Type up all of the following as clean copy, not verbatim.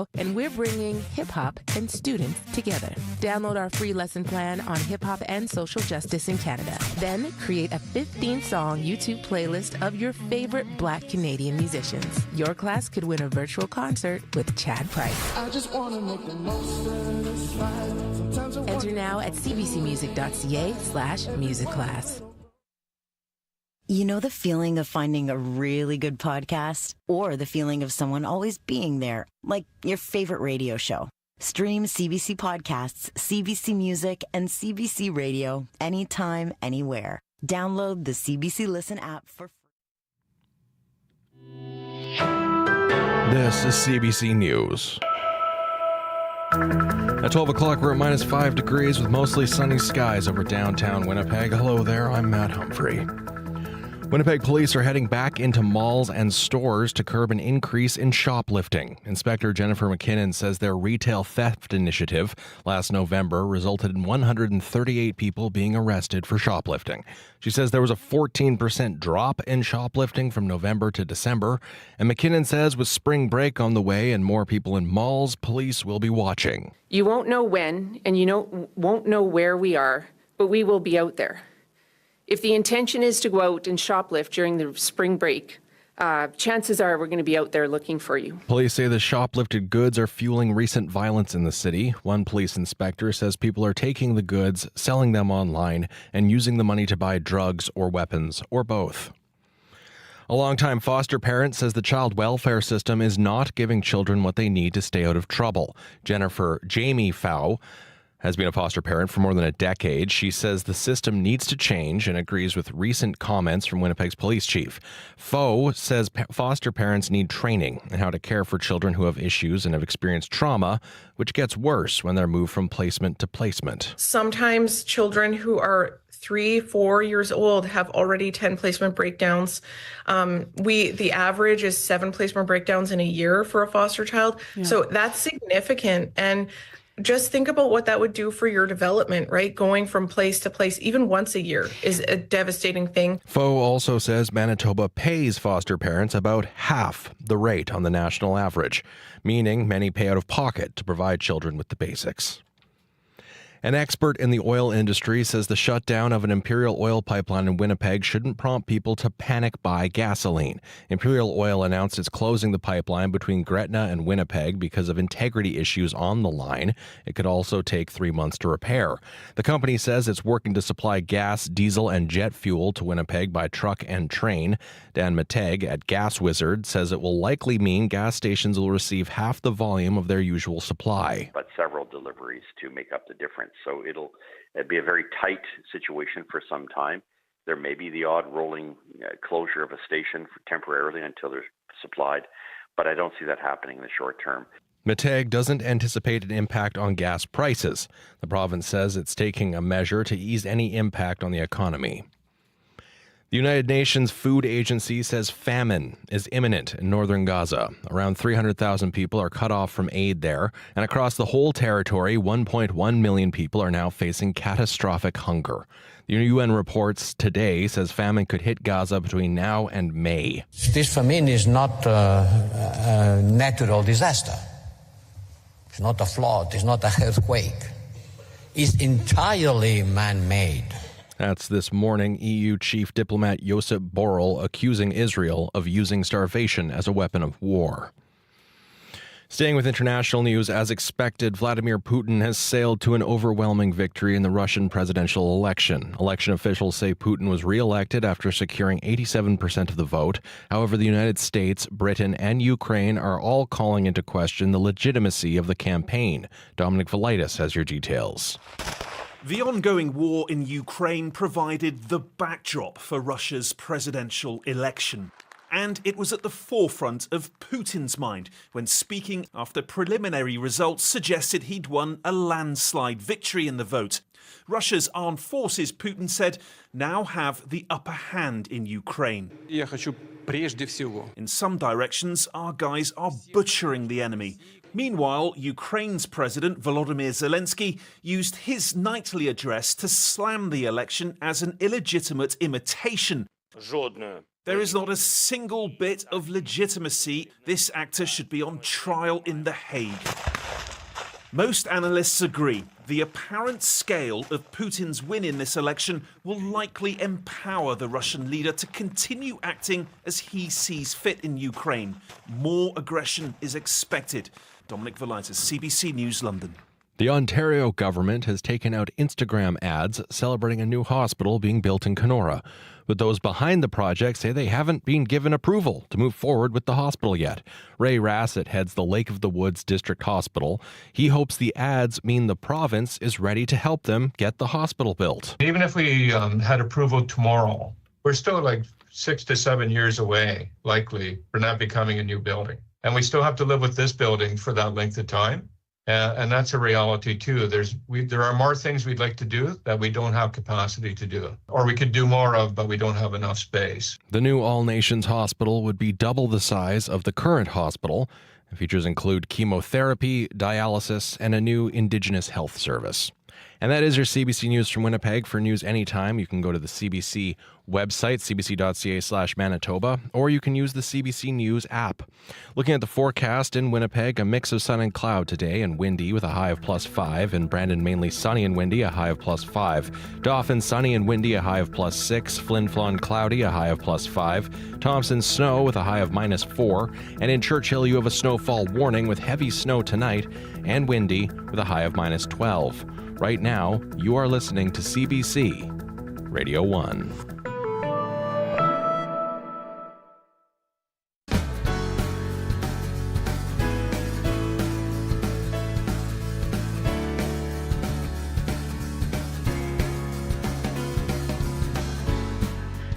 Roadio, and we're bringing hip-hop and students together. Download our free lesson plan on hip-hop and social justice in Canada. Then create a 15-song YouTube playlist of your favorite Black Canadian musicians. Your class could win a virtual concert with Chad Price. I just want to make the most of this life. Enter now at cbcmusic.ca/music class. You know the feeling of finding a really good podcast? Or the feeling of someone always being there, like your favorite radio show? Stream CBC Podcasts, CBC Music, and CBC Radio anytime, anywhere. Download the CBC Listen app for free. This is CBC News. At 12 o'clock, we're at minus 5 degrees with mostly sunny skies over downtown Winnipeg. Hello there, I'm Matt Humphrey. Winnipeg police are heading back into malls and stores to curb an increase in shoplifting. Inspector Jennifer McKinnon says their retail theft initiative last November resulted in 138 people being arrested for shoplifting. She says there was a 14% drop in shoplifting from November to December. And McKinnon says with spring break on the way and more people in malls, police will be watching. You won't know when and won't know where we are, but we will be out there. If the intention is to go out and shoplift during the spring break, chances are we're going to be out there looking for you. Police say the shoplifted goods are fueling recent violence in the city. One police inspector says people are taking the goods, selling them online, and using the money to buy drugs or weapons, or both. A longtime foster parent says the child welfare system is not giving children what they need to stay out of trouble. Jamie Fow has been a foster parent for more than a decade. She says the system needs to change and agrees with recent comments from Winnipeg's police chief. Foe says foster parents need training in how to care for children who have issues and have experienced trauma, which gets worse when they're moved from placement to placement. Sometimes children who are 3-4 years old have already 10 placement breakdowns. The average is 7 placement breakdowns in a year for a foster child. Yeah. So that's significant. And just think about what that would do for your development, right? Going from place to place, even once a year, is a devastating thing. Foe also says Manitoba pays foster parents about half the rate on the national average, meaning many pay out of pocket to provide children with the basics. An expert in the oil industry says the shutdown of an Imperial Oil pipeline in Winnipeg shouldn't prompt people to panic buy gasoline. Imperial Oil announced it's closing the pipeline between Gretna and Winnipeg because of integrity issues on the line. It could also take 3 months to repair. The company says it's working to supply gas, diesel, and jet fuel to Winnipeg by truck and train. Dan Mateg at Gas Wizard says it will likely mean gas stations will receive half the volume of their usual supply. But several deliveries to make up the difference. So it'll be a very tight situation for some time. There may be the odd rolling closure of a station temporarily until they're supplied, but I don't see that happening in the short term. Mateg doesn't anticipate an impact on gas prices. The province says it's taking a measure to ease any impact on the economy. The United Nations Food Agency says famine is imminent in northern Gaza. Around 300,000 people are cut off from aid there, and across the whole territory, 1.1 million people are now facing catastrophic hunger. The UN reports today says famine could hit Gaza between now and May. This famine is not a natural disaster. It's not a flood. It's not an earthquake. It's entirely man-made. That's this morning, EU Chief Diplomat Josep Borrell accusing Israel of using starvation as a weapon of war. Staying with international news, as expected, Vladimir Putin has sailed to an overwhelming victory in the Russian presidential election. Election officials say Putin was re-elected after securing 87% of the vote. However, the United States, Britain, and Ukraine are all calling into question the legitimacy of the campaign. Dominic Velitis has your details. The ongoing war in Ukraine provided the backdrop for Russia's presidential election. And it was at the forefront of Putin's mind when speaking after preliminary results suggested he'd won a landslide victory in the vote. Russia's armed forces, Putin said, now have the upper hand in Ukraine. In some directions, our guys are butchering the enemy. Meanwhile, Ukraine's President Volodymyr Zelensky used his nightly address to slam the election as an illegitimate imitation. There is not a single bit of legitimacy. This actor should be on trial in The Hague. Most analysts agree the apparent scale of Putin's win in this election will likely empower the Russian leader to continue acting as he sees fit in Ukraine. More aggression is expected. Dominic Velitis, CBC News, London. The Ontario government has taken out Instagram ads celebrating a new hospital being built in Kenora. But those behind the project say they haven't been given approval to move forward with the hospital yet. Ray Rassett heads the Lake of the Woods District Hospital. He hopes the ads mean the province is ready to help them get the hospital built. Even if we had approval tomorrow, we're still like 6 to 7 years away, likely, for not becoming a new building. And we still have to live with this building for that length of time. And that's a reality too. There are more things we'd like to do that we don't have capacity to do, or we could do more of, but we don't have enough space. The new all-nations hospital would be double the size of the current hospital. Features include chemotherapy, dialysis, and a new Indigenous health service. And that is your CBC News from Winnipeg. For news anytime, you can go to the CBC website, cbc.ca/Manitoba, or you can use the CBC News app. Looking at the forecast in Winnipeg, a mix of sun and cloud today and windy with a high of +5. In Brandon, mainly sunny and windy, a high of +5. Dauphin, sunny and windy, a high of +6. Flin Flon, cloudy, a high of +5. Thompson, snow with a high of -4. And in Churchill, you have a snowfall warning with heavy snow tonight and windy with a high of -12. Right now, you are listening to CBC Radio 1.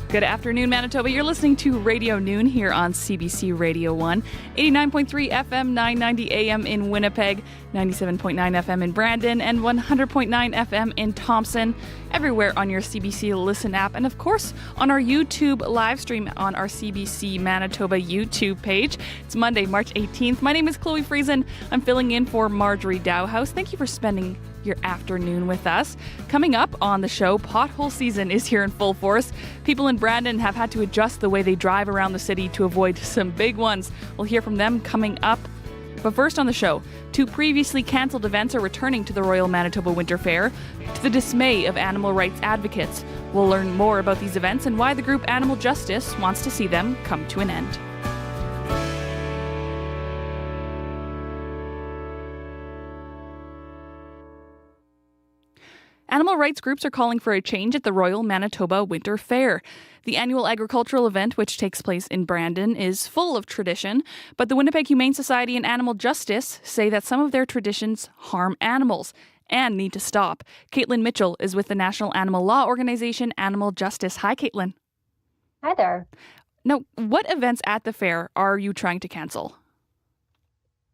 Good afternoon, Manitoba. You're listening to Radio Noon here on CBC Radio 1, 89.3 FM, 990 AM in Winnipeg, 97.9 FM in Brandon, and 100.9 FM in Thompson. Everywhere on your CBC Listen app, and of course on our YouTube live stream on our CBC Manitoba YouTube page. It's Monday, March 18th. My name is Chloe Friesen. I'm filling in for Marjorie Dowhouse. Thank you for spending your afternoon with us. Coming up on the show, pothole season is here in full force. People in Brandon have had to adjust the way they drive around the city to avoid some big ones. We'll hear from them coming up. But first on the show, 2 previously cancelled events are returning to the Royal Manitoba Winter Fair, to the dismay of animal rights advocates. We'll learn more about these events and why the group Animal Justice wants to see them come to an end. Animal rights groups are calling for a change at the Royal Manitoba Winter Fair. The annual agricultural event, which takes place in Brandon, is full of tradition, but the Winnipeg Humane Society and Animal Justice say that some of their traditions harm animals and need to stop. Caitlin Mitchell is with the National Animal Law Organization Animal Justice. Hi, Caitlin. Hi there. Now, what events at the fair are you trying to cancel?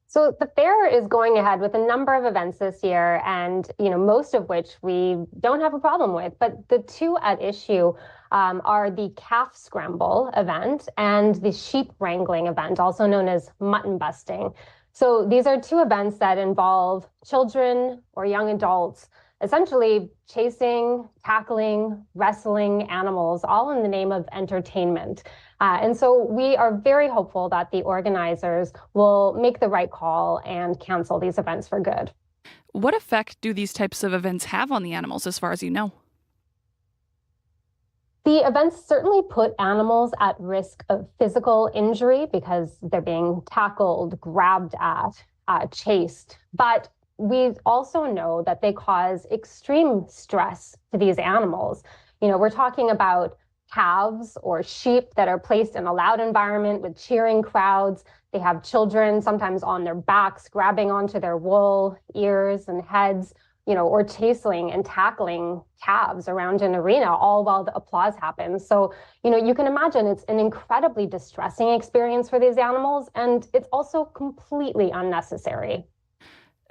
So the fair is going ahead with a number of events this year, and most of which we don't have a problem with. But the 2 at issue are the calf scramble event and the sheep wrangling event, also known as mutton busting. So these are 2 events that involve children or young adults essentially chasing, tackling, wrestling animals, all in the name of entertainment. And so we are very hopeful that the organizers will make the right call and cancel these events for good. What effect do these types of events have on the animals, as far as you know? The events certainly put animals at risk of physical injury because they're being tackled, grabbed at, chased. But we also know that they cause extreme stress to these animals. We're talking about calves or sheep that are placed in a loud environment with cheering crowds. They have children sometimes on their backs, grabbing onto their wool, ears, and heads, or chasing and tackling calves around an arena, all while the applause happens. So, you can imagine it's an incredibly distressing experience for these animals, and it's also completely unnecessary.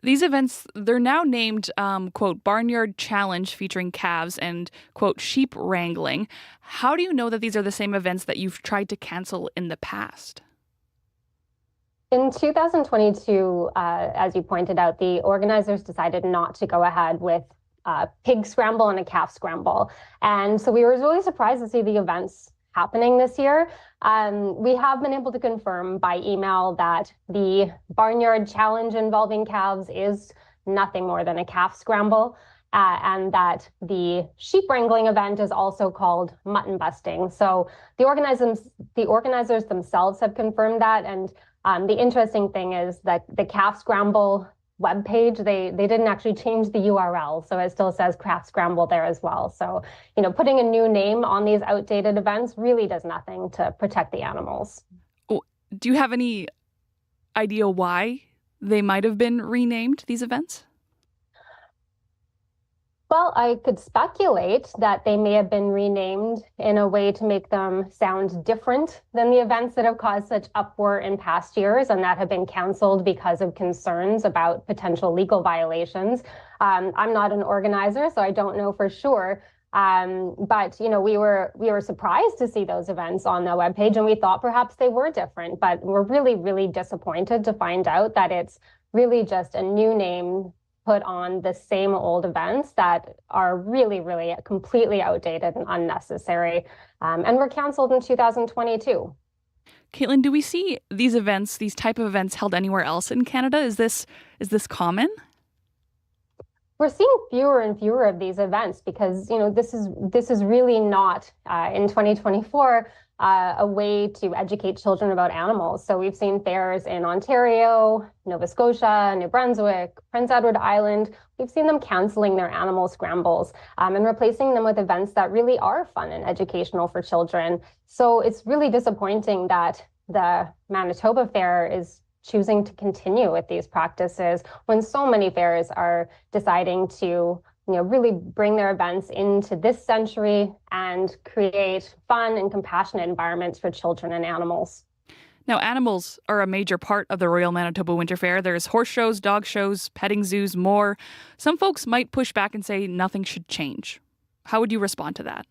These events, they're now named, quote, Barnyard Challenge featuring calves and, quote, sheep wrangling. How do you know that these are the same events that you've tried to cancel in the past? In 2022, as you pointed out, the organizers decided not to go ahead with a pig scramble and a calf scramble. And so we were really surprised to see the events happening this year. We have been able to confirm by email that the Barnyard Challenge involving calves is nothing more than a calf scramble, and that the sheep wrangling event is also called mutton busting. So the organizers themselves have confirmed that. And the interesting thing is that the calf scramble webpage, they didn't actually change the URL. So it still says calf scramble there as well. So, putting a new name on these outdated events really does nothing to protect the animals. Do you have any idea why they might have been renamed, these events? Well, I could speculate that they may have been renamed in a way to make them sound different than the events that have caused such uproar in past years and that have been canceled because of concerns about potential legal violations. I'm not an organizer, so I don't know for sure. But we were surprised to see those events on the webpage, and we thought perhaps they were different. But we're really, really disappointed to find out that it's really just a new name put on the same old events that are really, really completely outdated and unnecessary, and were canceled in 2022. Caitlin, do we see these events, these type of events, held anywhere else in Canada? Is this common? We're seeing fewer and fewer of these events because this is really not in 2024 a way to educate children about animals. So we've seen fairs in Ontario, Nova Scotia, New Brunswick, Prince Edward Island. We've seen them canceling their animal scrambles and replacing them with events that really are fun and educational for children. So it's really disappointing that the Manitoba Fair is choosing to continue with these practices when so many fairs are deciding to really bring their events into this century and create fun and compassionate environments for children and animals. Now, animals are a major part of the Royal Manitoba Winter Fair. There's horse shows, dog shows, petting zoos, more. Some folks might push back and say nothing should change. How would you respond to that?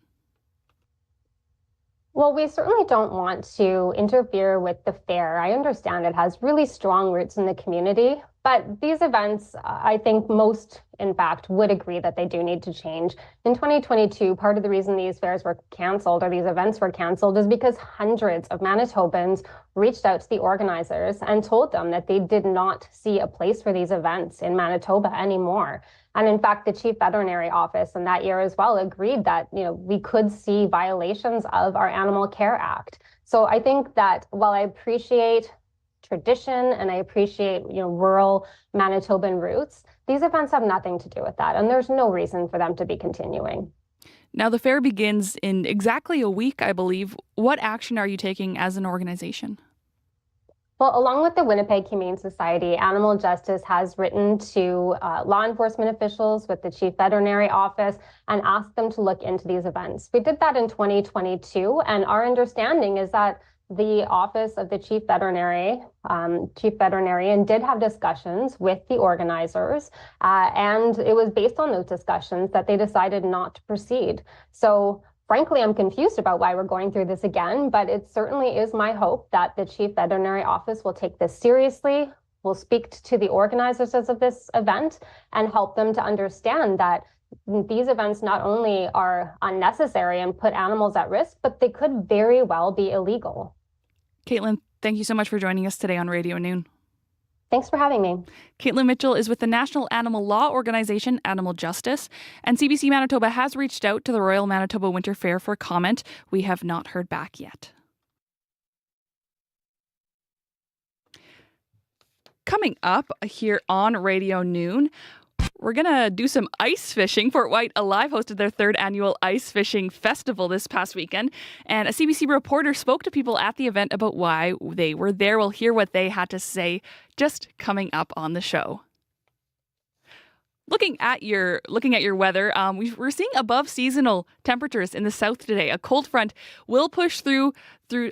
Well, we certainly don't want to interfere with the fair. I understand it has really strong roots in the community, but these events, I think most, in fact, would agree that they do need to change. In 2022, part of the reason these fairs were canceled or these events were canceled is because hundreds of Manitobans reached out to the organizers and told them that they did not see a place for these events in Manitoba anymore. And in fact, the Chief Veterinary Office in that year as well agreed that, we could see violations of our Animal Care Act. So I think that while I appreciate tradition and I appreciate, rural Manitoban roots, these events have nothing to do with that. And there's no reason for them to be continuing. Now, the fair begins in exactly a week, I believe. What action are you taking as an organization? Well, along with the Winnipeg Humane Society, Animal Justice has written to law enforcement officials with the Chief Veterinary Office and asked them to look into these events. We did that in 2022, and our understanding is that the Office of the Chief Veterinarian did have discussions with the organizers, and it was based on those discussions that they decided not to proceed. So frankly, I'm confused about why we're going through this again, but it certainly is my hope that the Chief Veterinary Office will take this seriously, will speak to the organizers of this event, and help them to understand that these events not only are unnecessary and put animals at risk, but they could very well be illegal. Caitlin, thank you so much for joining us today on Radio Noon. Thanks for having me. Caitlin Mitchell is with the national animal law organization Animal Justice, and CBC Manitoba has reached out to the Royal Manitoba Winter Fair for comment. We have not heard back yet. Coming up here on Radio Noon, we're going to do some ice fishing. Fort White Alive hosted their third annual ice fishing festival this past weekend, and a CBC reporter spoke to people at the event about why they were there. We'll hear what they had to say just coming up on the show. Looking at your weather, we're seeing above seasonal temperatures in the south today. A cold front will push through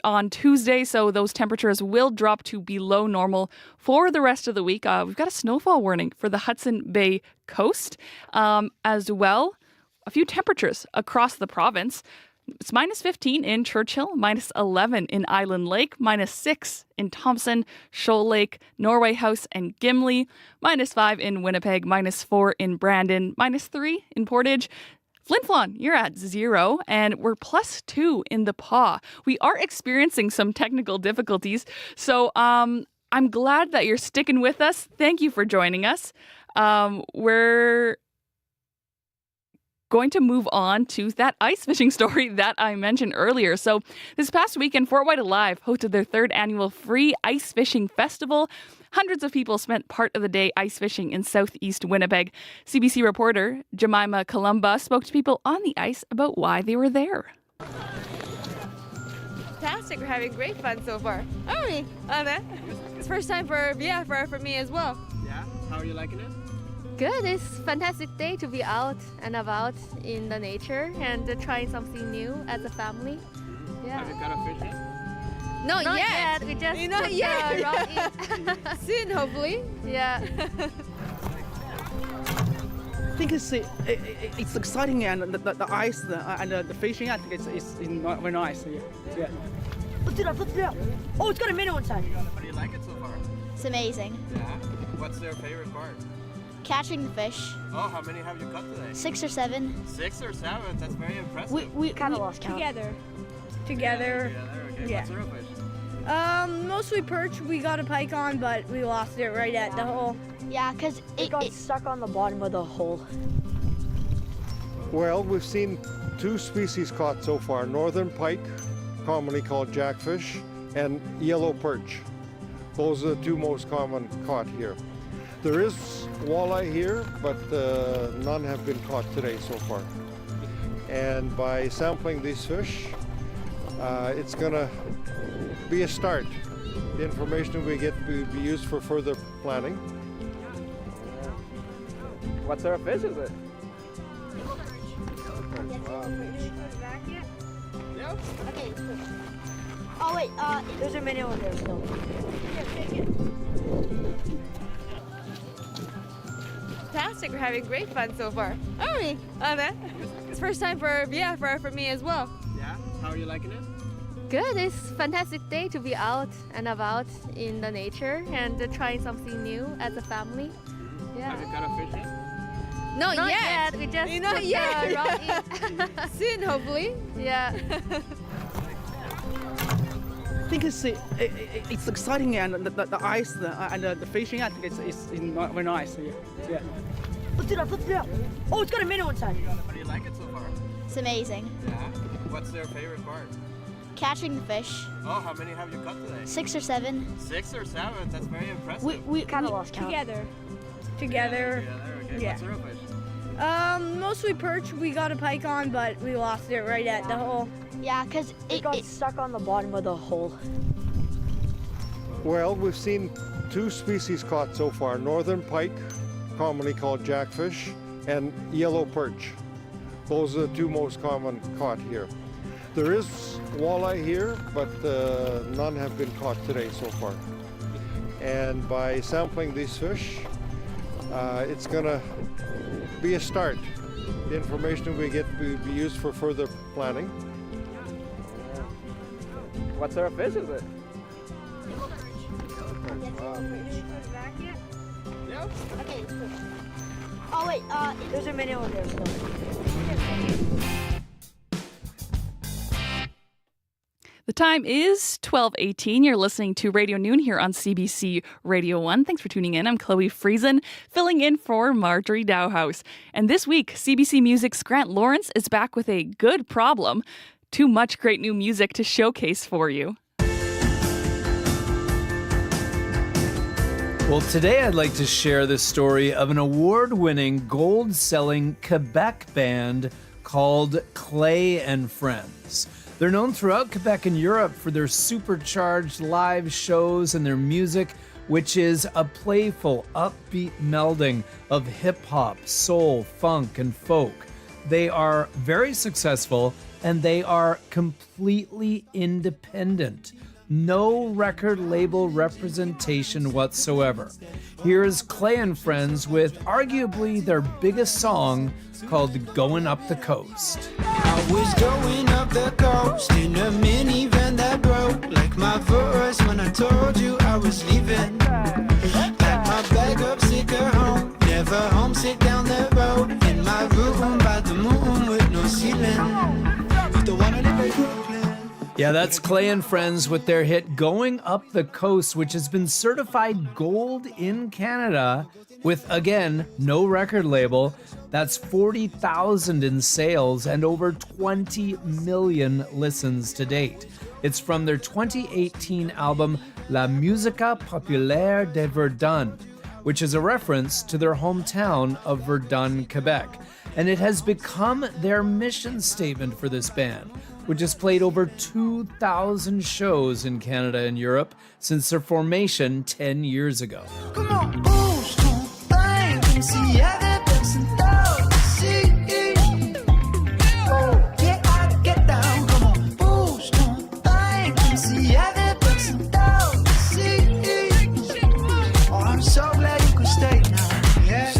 on Tuesday, so those temperatures will drop to below normal for the rest of the week. We've got a snowfall warning for the Hudson Bay coast as well. A few temperatures across the province. It's minus 15 in Churchill, minus 11 in Island Lake, minus 6 in Thompson, Shoal Lake, Norway House, and Gimli, minus 5 in Winnipeg, minus 4 in Brandon, minus 3 in Portage, Flin Flon, you're at 0, and we're +2 in the paw. We are experiencing some technical difficulties, so I'm glad that you're sticking with us. Thank you for joining us. We're going to move on to that ice fishing story that I mentioned earlier. So this past weekend, Fort White Alive hosted their 3rd annual free ice fishing festival. Hundreds of people spent part of the day ice fishing in southeast Winnipeg. CBC reporter Jemima Columba spoke to people on the ice about why they were there. Fantastic. We're having great fun so far. Are we? It's first time for me as well. Yeah? How are you liking it? Good. It's a fantastic day to be out and about in the nature and trying something new as a family. Yeah. Have you got a fish yet? Not yet. We just Not yet. Roadio. Soon, hopefully. Yeah. I think it's exciting, and the ice and the fishing, I think it's very nice. Yeah. Lift it up. Oh, it's got a minnow inside. How do you like it so far? It's amazing. Yeah? What's their favorite part? Catching the fish. Oh, how many have you caught today? 6 or 7. 6 or 7? That's very impressive. We kind of lost count. Together. Okay. Yeah. What's the real fish? Mostly perch. We got a pike on, but we lost it right at the hole. Yeah, because it got stuck on the bottom of the hole. Well, we've seen 2 species caught so far, northern pike, commonly called jackfish, and yellow perch. Those are the 2 most common caught here. There is walleye here, but none have been caught today so far. And by sampling these fish, it's going to be a start. The information we get will be used for further planning. What sort of fish is it? Okay. Oh wait, there's a minnow in there still. Fantastic. We're having great fun so far. Are we? It's first time for me as well. Yeah? How are you liking it? Good. It's a fantastic day to be out and about in the nature and trying something new as a family. Yeah. Have you got a fish yet? Not yet. We just Roadio. Soon, hopefully. Yeah. I think it's exciting, and the ice and the fishing, I think it's very nice. Yeah. Lift it up. Oh, it's got a minnow inside. How do you like it so far? It's amazing. Yeah? What's their favorite part? Catching the fish. Oh, how many have you caught today? 6 or 7. 6 or 7? That's very impressive. We kind of lost count. Together. Okay. Yeah. What's the real fish? Mostly perch. We got a pike on, but we lost it right at the hole. Yeah, because it got stuck on the bottom of the hole. Well, we've seen 2 species caught so far, northern pike, commonly called jackfish, and yellow perch. Those are the 2 most common caught here. There is walleye here, but none have been caught today so far. And by sampling these fish, it's going to be a start. The information we get will be used for further planning. What sort of fish is it? Okay. Oh wait, there's a minnow in there still. The time is 12:18. You're listening to Radio Noon here on CBC Radio 1. Thanks for tuning in. I'm Chloe Friesen, filling in for Marjorie Dowhouse. And this week, CBC Music's Grant Lawrence is back with a good problem. Too much great new music to showcase for you. Well, today I'd like to share the story of an award-winning, gold-selling Quebec band called Clay and Friends. They're known throughout Quebec and Europe for their supercharged live shows and their music, which is a playful, upbeat melding of hip-hop, soul, funk, and folk. They are very successful, and they are completely independent. No record label representation whatsoever. Here's Clay and Friends with arguably their biggest song called Going Up the Coast. I was going up the coast in a minivan that broke, like my verse when I told you I was leaving. Pack my bag up, sick of home, never homesick down the road. In my room by the moon with Yeah, that's Clay and Friends with their hit Going Up the Coast, which has been certified gold in Canada with, again, no record label. That's 40,000 in sales and over 20 million listens to date. It's from their 2018 album La Musica Populaire de Verdun, which is a reference to their hometown of Verdun, Quebec. And it has become their mission statement for this band, which has played over 2,000 shows in Canada and Europe since their formation 10 years ago. Come on, bouge ton pain, comme s'il y avait personne d'autre ici. Get out, get down, come on, bouge ton pain, comme s'il y avait personne d'autre ici. Oh, I'm so glad you could stay now. Yeah.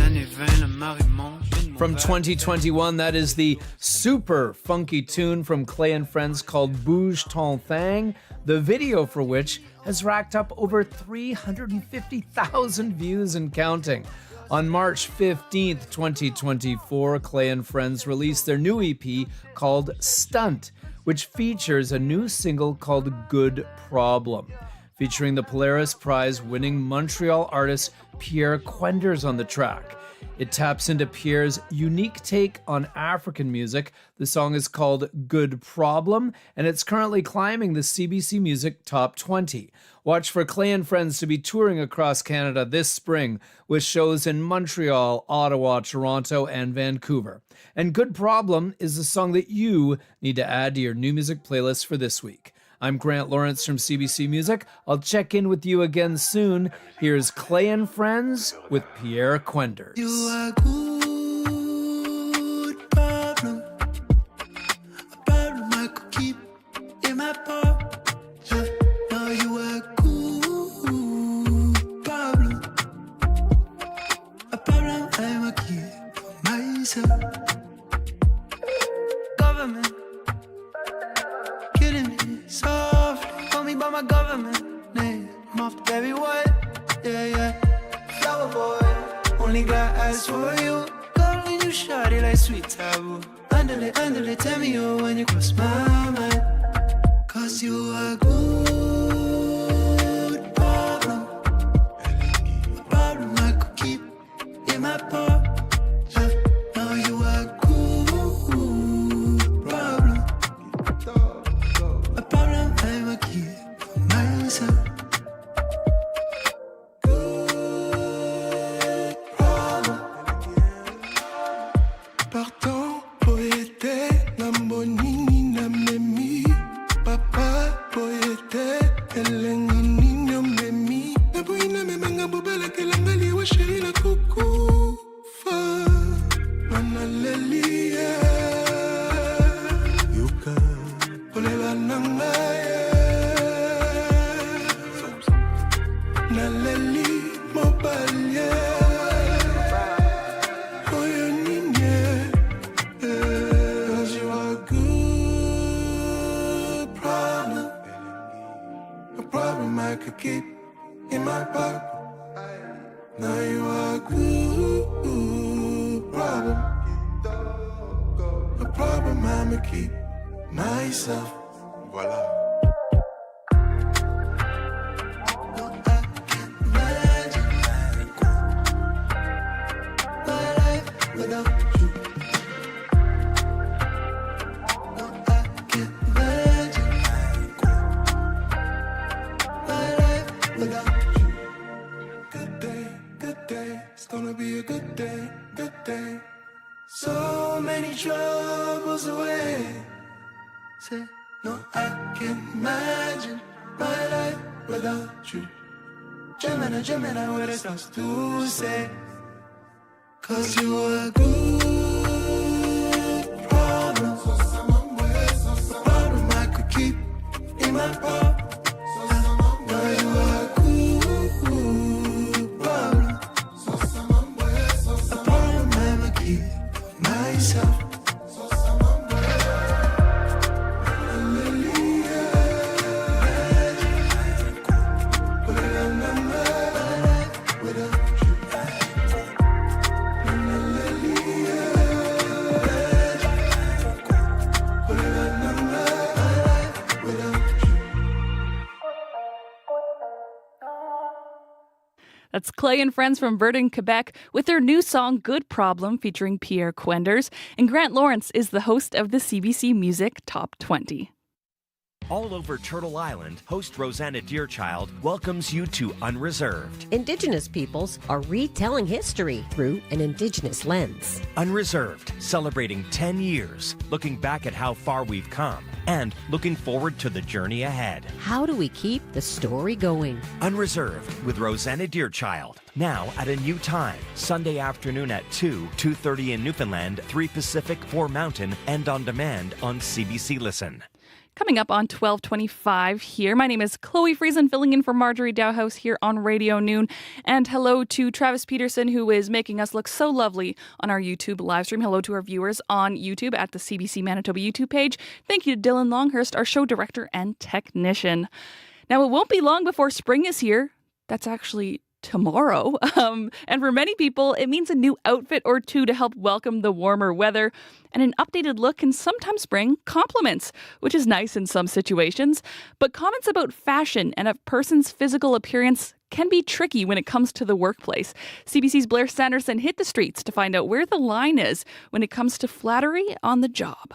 From 2021, that is the super funky tune from Clay and Friends called Bouge Ton Thang, the video for which has racked up over 350,000 views and counting. On March 15th, 2024, Clay and Friends released their new EP called Stunt, which features a new single called Good Problem, featuring the Polaris Prize-winning Montreal artist Pierre Quenders on the track. It taps into Pierre's unique take on African music. The song is called Good Problem, and it's currently climbing the CBC Music Top 20. Watch for Clay and Friends to be touring across Canada this spring with shows in Montreal, Ottawa, Toronto, and Vancouver. And Good Problem is the song that you need to add to your new music playlist for this week. I'm Grant Lawrence from CBC Music. I'll check in with you again soon. Here's Clay and Friends with Pierre Quenders. You are good problem, a problem I could keep in my pocket. Now you are good problem, a problem I'ma keep for myself. Government killing me softly, call me by my government name. I'm off the berry white, yeah. Flower boy, only got eyes for you. Calling you shawty like sweet taboo. Underlay, tell me you when you cross my mind. Cause you are good problem, a problem I could keep in my pocket. Now you are good problem, a problem I'ma keep for myself. Partant poete nambonini namemi papa poete elengini namemi naboina memanga bobala kelangali wa sheri na kuku fa manalelia yuka olela nangaye naleli mobalie. I could keep in my pocket. Now you are good problem, a problem I'ma keep myself. Voila. Gonna be a good day, good day. So many troubles away. Say, no, I can't imagine my life without you. Gemini, what it starts to say. Cause you are good problem, problem I could keep in my pocket. Now you are good problem, a problem I'ma keep myself. Without That's Clay and Friends from Verdun, Quebec, with their new song Good Problem featuring Pierre Quenders. And Grant Lawrence is the host of the CBC Music Top 20. All over Turtle Island, host Rosanna Deerchild welcomes you to Unreserved. Indigenous peoples are retelling history through an Indigenous lens. Unreserved, celebrating 10 years, looking back at how far we've come, and looking forward to the journey ahead. How do we keep the story going? Unreserved with Rosanna Deerchild. Now at a new time, Sunday afternoon at 2:30 in Newfoundland, 3 Pacific, 4 Mountain, and on demand on CBC Listen. Coming up on 12:25 here. My name is Chloe Friesen, filling in for Marjorie Dowhouse here on Radio Noon. And hello to Travis Peterson, who is making us look so lovely on our YouTube live stream. Hello to our viewers on YouTube at the CBC Manitoba YouTube page. Thank you to Dylan Longhurst, our show director and technician. Now, it won't be long before spring is here. That's actually tomorrow. And for many people, it means a new outfit or two to help welcome the warmer weather. And an updated look can sometimes bring compliments, which is nice in some situations. But comments about fashion and a person's physical appearance can be tricky when it comes to the workplace. CBC's Blair Sanderson hit the streets to find out where the line is when it comes to flattery on the job.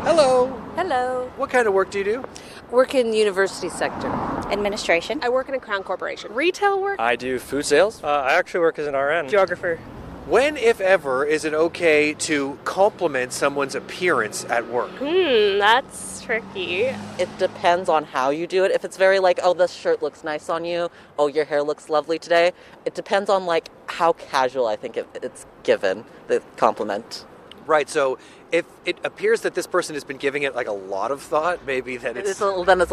Hello. Hello. What kind of work do you do? Work in the university sector. Administration. I work in a Crown Corporation. Retail work. I do food sales. I actually work as an RN. Geographer. When, if ever, is it okay to compliment someone's appearance at work? That's tricky. It depends on how you do it. If it's very like, oh, this shirt looks nice on you. Oh, your hair looks lovely today. It depends on like how casual I think it's given, the compliment. Right, so if it appears that this person has been giving it like a lot of thought, maybe then then it's a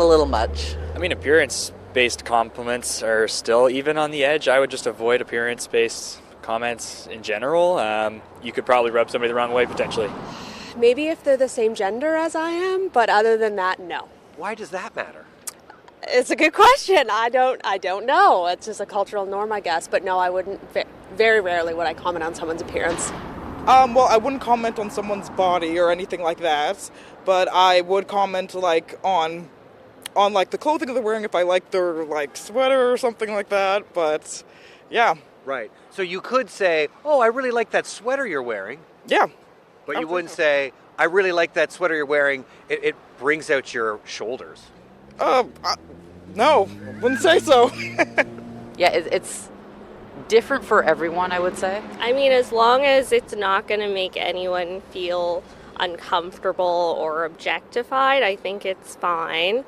little much. I mean, appearance-based compliments are still even on the edge. I would just avoid appearance-based comments in general. You could probably rub somebody the wrong way, potentially. Maybe if they're the same gender as I am, but other than that, no. Why does that matter? It's a good question. I don't know. It's just a cultural norm, I guess. But no, I wouldn't. Very rarely would I comment on someone's appearance. Well, I wouldn't comment on someone's body or anything like that, but I would comment like on like the clothing that they're wearing if I like their like sweater or something like that. But yeah. Right. So you could say, "Oh, I really like that sweater you're wearing." Yeah. But you wouldn't say, "I really like that sweater you're wearing. It brings out your shoulders." No, wouldn't say so. Yeah, it's different for everyone, I would say. I mean, as long as it's not going to make anyone feel uncomfortable or objectified, I think it's fine.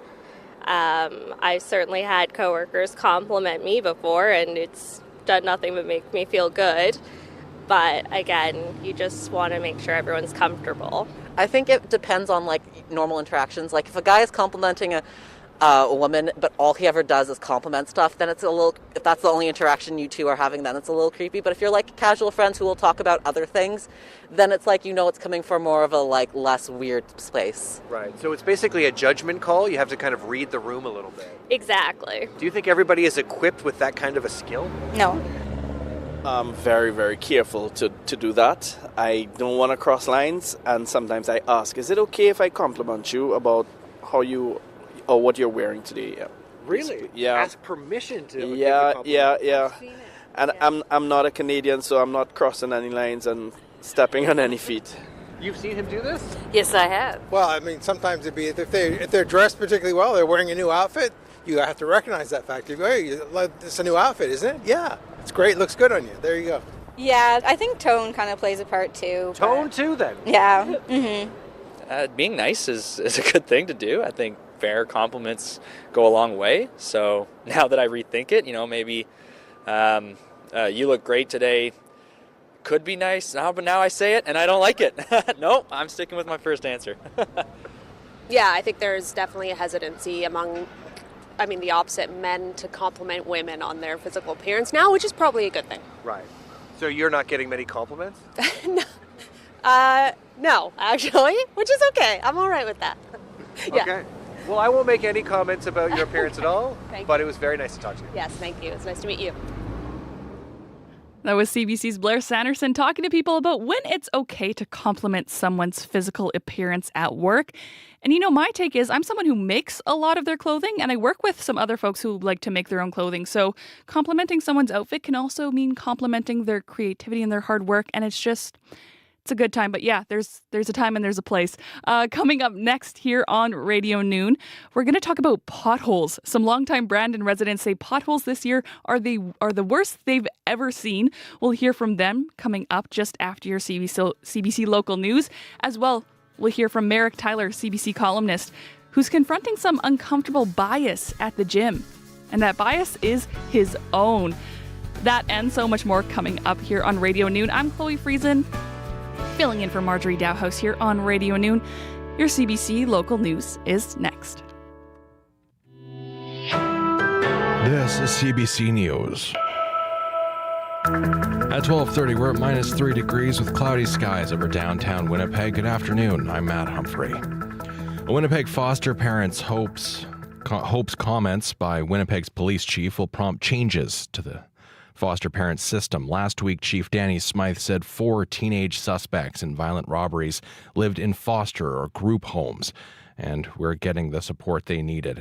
I've certainly had coworkers compliment me before, and it's done nothing but make me feel good. But again, you just want to make sure everyone's comfortable. I think it depends on like normal interactions. Like if a guy is complimenting a woman, but all he ever does is compliment stuff, then it's a little, if that's the only interaction you two are having, then it's a little creepy. But if you're like casual friends who will talk about other things, then it's like, it's coming from more of a like less weird space. Right. So it's basically a judgment call. You have to kind of read the room a little bit. Exactly. Do you think everybody is equipped with that kind of a skill? No. I'm very, very careful to do that. I don't want to cross lines, and sometimes I ask, is it okay if I compliment you about how you or what you're wearing today? Yeah. Really? Yeah. Ask permission to. Yeah. And I'm not a Canadian, so I'm not crossing any lines and stepping on any feet. You've seen him do this? Yes, I have. Well, I mean, sometimes it'd be if they're dressed particularly well, they're wearing a new outfit. You have to recognize that fact. You go, hey, it's a new outfit, isn't it? Yeah, it's great. Looks good on you. There you go. Yeah, I think tone kind of plays a part too. Tone too, then. Yeah. Mm-hmm. Being nice is a good thing to do. I think fair compliments go a long way. So now that I rethink it, maybe you look great today could be nice, but now I say it and I don't like it. Nope, I'm sticking with my first answer. Yeah, I think there's definitely a hesitancy among, the opposite, men to compliment women on their physical appearance now, which is probably a good thing. Right. So you're not getting many compliments? No, actually, which is okay. I'm all right with that. Yeah. Okay. Well, I won't make any comments about your appearance at all, but it was very nice to talk to you. Yes, thank you. It's nice to meet you. That was CBC's Blair Sanderson talking to people about when it's okay to compliment someone's physical appearance at work. And my take is I'm someone who makes a lot of their clothing, and I work with some other folks who like to make their own clothing. So complimenting someone's outfit can also mean complimenting their creativity and their hard work. And it's a good time. But yeah, there's a time and there's a place. Coming up next here on Radio Noon, we're going to talk about potholes. Some longtime Brandon residents say potholes this year are the worst they've ever seen. We'll hear from them coming up just after your CBC local news. As well, we'll hear from Merrick Tyler, CBC columnist, who's confronting some uncomfortable bias at the gym. And that bias is his own. That and so much more coming up here on Radio Noon. I'm Chloe Friesen, filling in for Marjorie Dowhouse here on Radio Noon. Your CBC local news is next. This is CBC News. At 12:30, we're at -3 degrees with cloudy skies over downtown Winnipeg. Good afternoon. I'm Matt Humphrey. A Winnipeg foster parent's hopes comments by Winnipeg's police chief will prompt changes to the foster parent system. Last week, Chief Danny Smythe said 4 teenage suspects in violent robberies lived in foster or group homes and weren't getting the support they needed.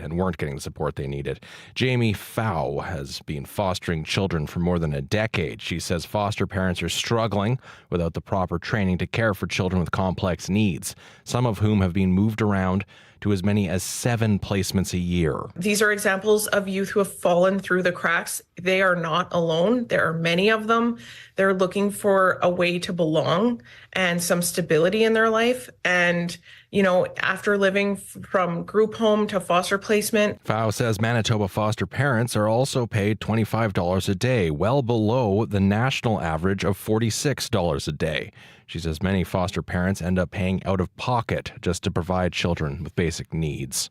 Jamie Fow has been fostering children for more than a decade. She says foster parents are struggling without the proper training to care for children with complex needs, some of whom have been moved around to as many as 7 placements a year. These are examples of youth who have fallen through the cracks. They are not alone. There are many of them. They're looking for a way to belong and some stability in their life. And, after living from group home to foster placement. Fow says Manitoba foster parents are also paid $25 a day, well below the national average of $46 a day. She says many foster parents end up paying out of pocket just to provide children with basic needs.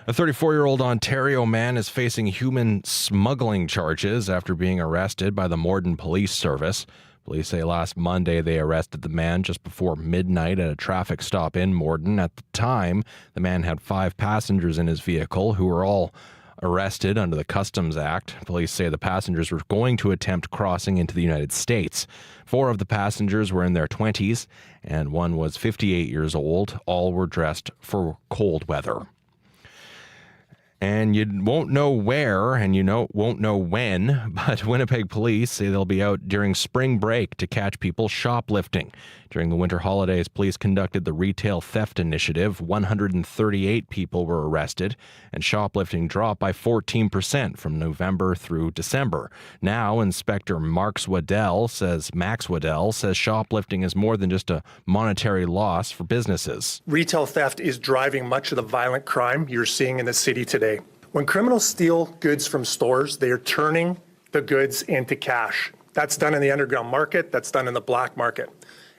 A 34-year-old Ontario man is facing human smuggling charges after being arrested by the Morden Police Service. Police say last Monday they arrested the man just before midnight at a traffic stop in Morden. At the time, the man had 5 passengers in his vehicle who were all arrested under the Customs Act. Police say the passengers were going to attempt crossing into the United States. 4 of the passengers were in their 20s, and one was 58 years old. All were dressed for cold weather. And you won't know where, and won't know when, but Winnipeg police say they'll be out during spring break to catch people shoplifting. During the winter holidays, police conducted the Retail Theft Initiative. 138 people were arrested, and shoplifting dropped by 14% from November through December. Now, Inspector Max Waddell says shoplifting is more than just a monetary loss for businesses. Retail theft is driving much of the violent crime you're seeing in the city today. When criminals steal goods from stores, they are turning the goods into cash. That's done in the underground market, that's done in the black market.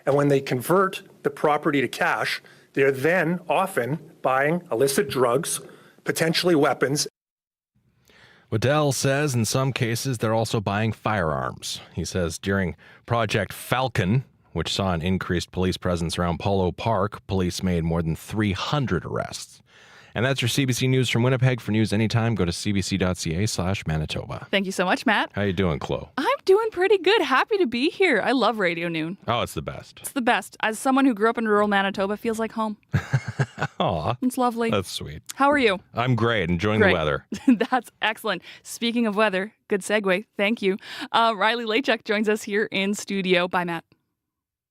And when they convert the property to cash, they're then often buying illicit drugs, potentially weapons. Waddell says in some cases they're also buying firearms. He says during Project Falcon, which saw an increased police presence around Polo Park, police made more than 300 arrests. And that's your CBC News from Winnipeg. For news anytime, go to cbc.ca/Manitoba. Thank you so much, Matt. How you doing, Chloe? I'm doing pretty good. Happy to be here. I love Radio Noon. Oh, it's the best. It's the best. As someone who grew up in rural Manitoba, it feels like home. Aw. It's lovely. That's sweet. How are you? I'm great. Enjoying the weather. That's excellent. Speaking of weather, good segue. Thank you. Riley Lachuk joins us here in studio. Bye, Matt.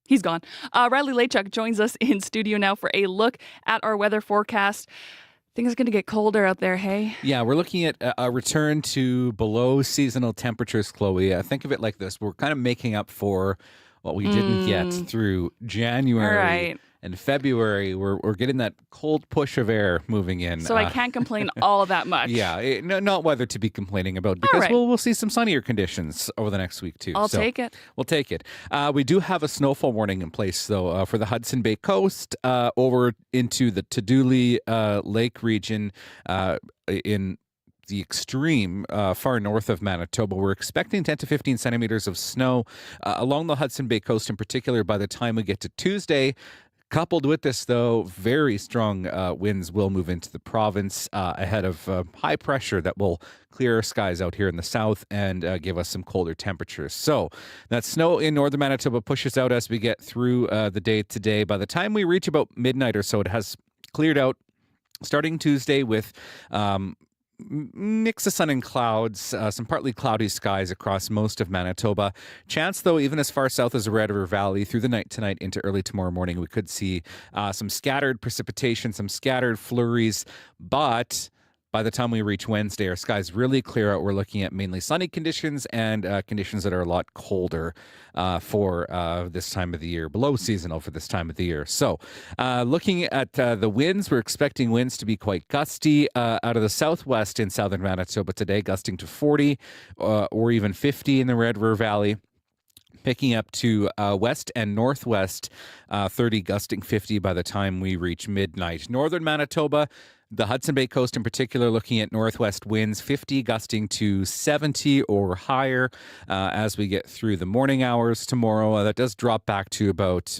He's gone. Riley Lachuk joins us in studio now for a look at our weather forecast. Things are going to get colder out there, hey? Yeah, we're looking at a return to below seasonal temperatures, Chloe. Think of it like this. We're kind of making up for what we didn't get through January and February. We're getting that cold push of air moving in. So I can't complain all that much. Yeah, not weather to be complaining about because we'll see some sunnier conditions over the next week too. I'll take it. We'll take it. We do have a snowfall warning in place though for the Hudson Bay coast over into the Tuduli Lake region in the extreme far north of Manitoba. We're expecting 10 to 15 centimeters of snow along the Hudson Bay coast in particular by the time we get to Tuesday. Coupled with this, though, very strong winds will move into the province ahead of high pressure that will clear skies out here in the south and give us some colder temperatures. So that snow in northern Manitoba pushes out as we get through the day today. By the time we reach about midnight or so, it has cleared out starting Tuesday with mix of sun and clouds, some partly cloudy skies across most of Manitoba. Chance, though, even as far south as the Red River Valley through the night tonight into early tomorrow morning, we could see some scattered precipitation, some scattered flurries, but by the time we reach Wednesday, our skies really clear out. We're looking at mainly sunny conditions and conditions that are a lot colder for this time of the year, below seasonal for this time of the year. So looking at the winds, we're expecting winds to be quite gusty out of the southwest in southern Manitoba today, gusting to 40 or even 50 in the Red River Valley. Picking up to west and northwest, 30 gusting 50 by the time we reach midnight. Northern Manitoba, the Hudson Bay Coast in particular, looking at northwest winds, 50 gusting to 70 or higher as we get through the morning hours tomorrow. That does drop back to about,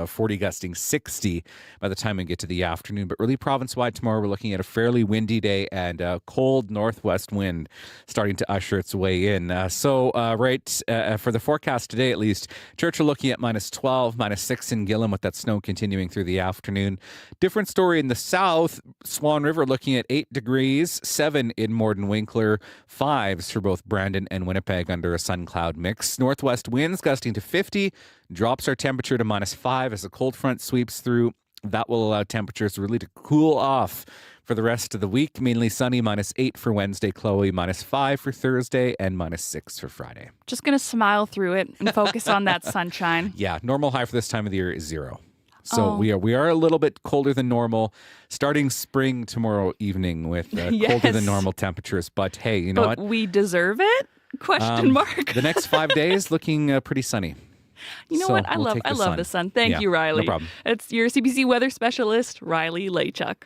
40 gusting 60 by the time we get to the afternoon. But really province-wide tomorrow, we're looking at a fairly windy day and a cold northwest wind starting to usher its way in. For the forecast today, at least, Churchill looking at -12, -6 in Gillam with that snow continuing through the afternoon. Different story in the south. Swan River looking at 8 degrees, 7 in Morden Winkler, 5s for both Brandon and Winnipeg under a sun-cloud mix. Northwest winds gusting to 50, drops our temperature to -5 as the cold front sweeps through. That will allow temperatures really to cool off for the rest of the week. Mainly sunny, -8 for Wednesday, Chloe, -5 for Thursday, and -6 for Friday. Just going to smile through it and focus on that sunshine. Yeah, normal high for this time of the year is 0. So we are a little bit colder than normal, starting spring tomorrow evening with colder than normal temperatures. But hey, you know what? We deserve it? Question mark. The next 5 days looking pretty sunny. You know what? I love the sun. Thank you, Riley. No problem. It's your CBC weather specialist, Riley Laychuk.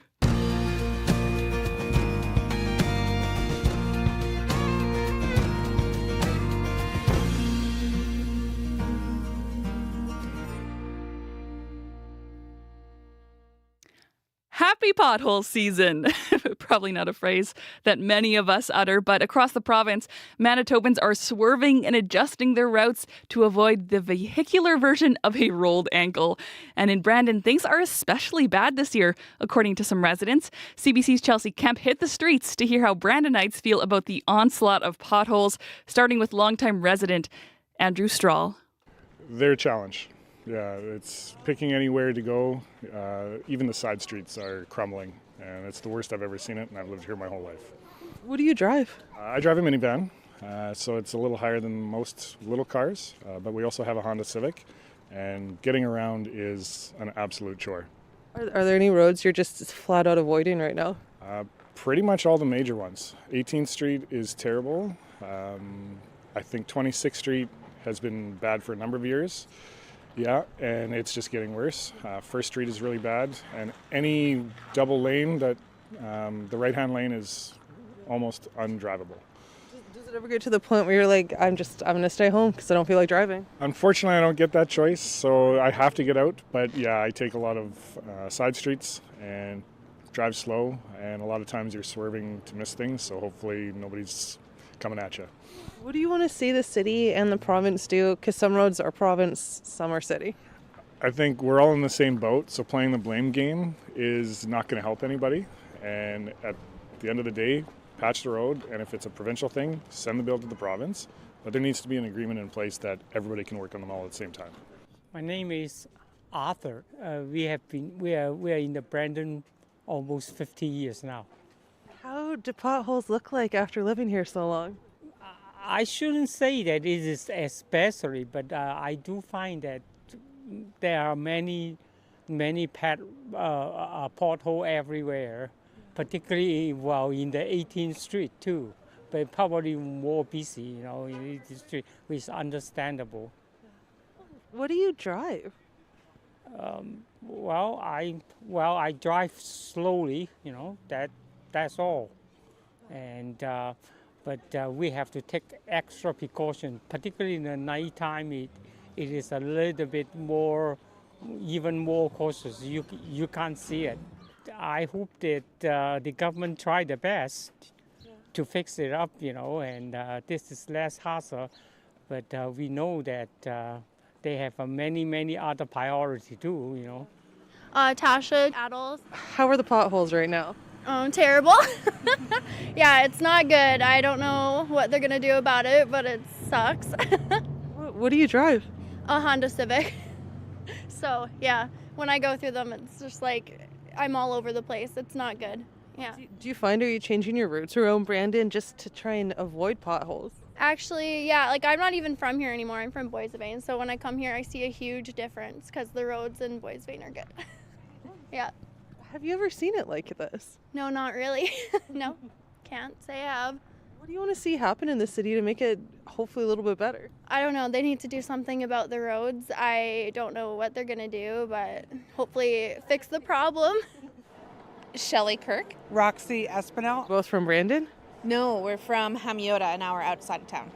Happy pothole season. Probably not a phrase that many of us utter, but across the province, Manitobans are swerving and adjusting their routes to avoid the vehicular version of a rolled ankle. And in Brandon, things are especially bad this year, according to some residents. CBC's Chelsea Kemp hit the streets to hear how Brandonites feel about the onslaught of potholes, starting with longtime resident Andrew Strahl. They're a challenge. Yeah, it's picking anywhere to go. Even the side streets are crumbling, and it's the worst I've ever seen it, and I've lived here my whole life. What do you drive? I drive a minivan, so it's a little higher than most little cars, but we also have a Honda Civic, and getting around is an absolute chore. Are there any roads you're just flat out avoiding right now? Pretty much all the major ones. 18th Street is terrible. I think 26th Street has been bad for a number of years. Yeah, and it's just getting worse. First Street is really bad, and any double lane that the right-hand lane is almost undrivable. Does it ever get to the point where you're like, I'm going to stay home because I don't feel like driving? Unfortunately, I don't get that choice, so I have to get out. But yeah, I take a lot of side streets and drive slow, and a lot of times you're swerving to miss things, so hopefully nobody's coming at you. What do you want to see the city and the province do? Because some roads are province, some are city. I think we're all in the same boat, so playing the blame game is not going to help anybody. And at the end of the day, patch the road, and if it's a provincial thing, send the bill to the province. But there needs to be an agreement in place that everybody can work on them all at the same time. My name is Arthur. We are in the Brandon almost 50 years now. How do potholes look like after living here so long? I shouldn't say that it is especially, but I do find that there are many pothole everywhere, particularly in the 18th Street too. But probably more busy, in the street, which is understandable. What do you drive? I drive slowly. That's all, and. But we have to take extra precaution, particularly in the nighttime. It is a little bit more even more cautious. You can't see it. I hope that the government try the best to fix it up, and this is less hassle. But we know that they have many other priority too, Tasha, adults. How are the potholes right now? Terrible. Yeah, it's not good. I don't know what they're gonna do about it, but it sucks. What do you drive? A Honda Civic. So yeah, when I go through them, it's just like I'm all over the place. It's not good. Yeah. Do you find, are you changing your routes around Brandon just to try and avoid potholes? Actually, yeah, like I'm not even from here anymore. I'm from Boissevain. So when I come here, I see a huge difference because the roads in Boissevain are good. Yeah. Have you ever seen it like this? No, not really. No, can't say I have. What do you want to see happen in the city to make it hopefully a little bit better? I don't know. They need to do something about the roads. I don't know what they're going to do, but hopefully fix the problem. Shelley Kirk. Roxy Espinel. Both from Brandon? No, we're from Hamiota, an hour outside of town.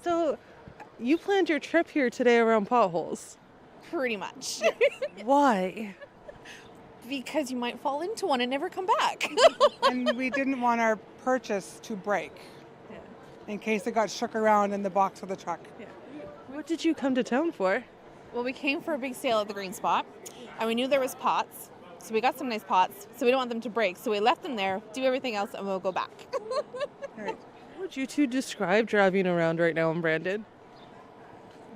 So you planned your trip here today around potholes? Pretty much. Why? Because you might fall into one and never come back. And we didn't want our purchase to break in case it got shook around in the box of the truck. What did you come to town for? Well, we came for a big sale at the Green Spot, and we knew there was pots, so we got some nice pots, so we don't want them to break, so we left them there, do everything else, and we'll go back. Right. How would you two describe driving around right now in Brandon?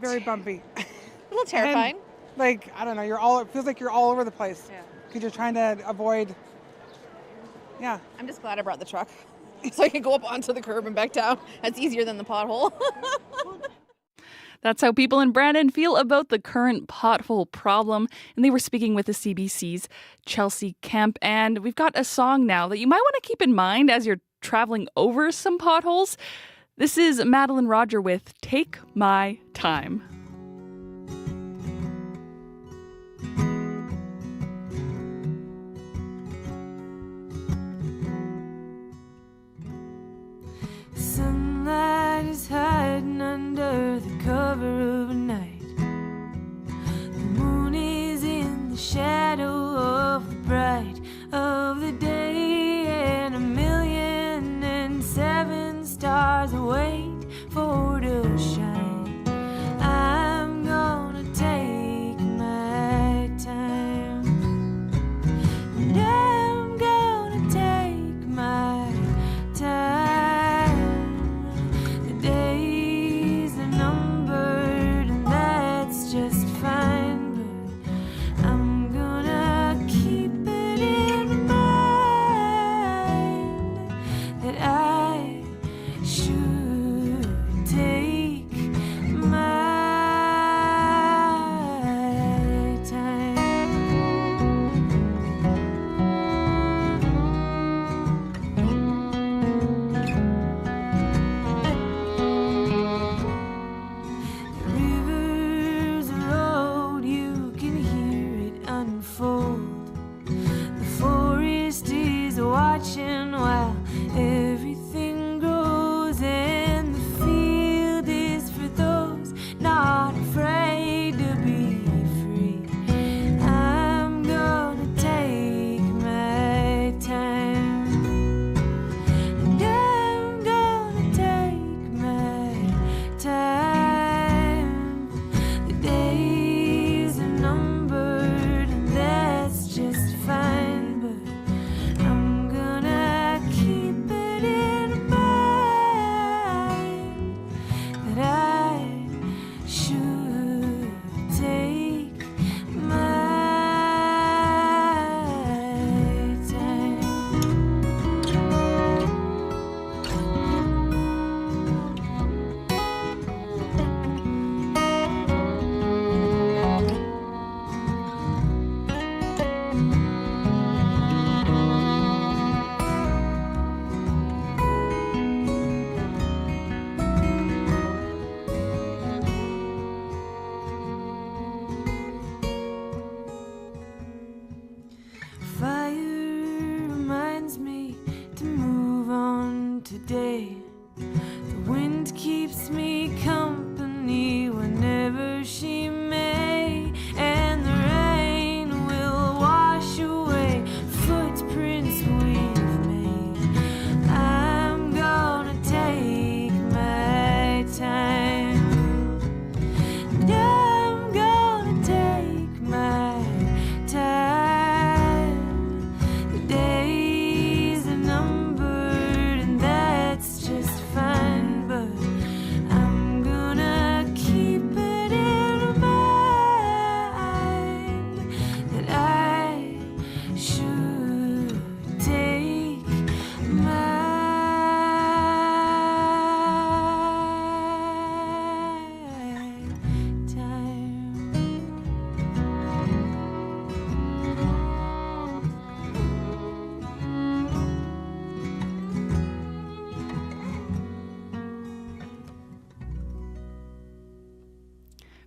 Very bumpy. A little terrifying. And, I don't know, it feels like you're all over the place. Yeah. Because you're trying to avoid, I'm just glad I brought the truck, so I can go up onto the curb and back down. That's easier than the pothole. That's how people in Brandon feel about the current pothole problem. And they were speaking with the CBC's Chelsea Kemp. And we've got a song now that you might want to keep in mind as you're traveling over some potholes. This is Madeline Roger with Take My Time. Sunlight is hiding under the cover of a night. The moon is in the shadow of the bright of the day, and 1,000,007 stars await for to shine.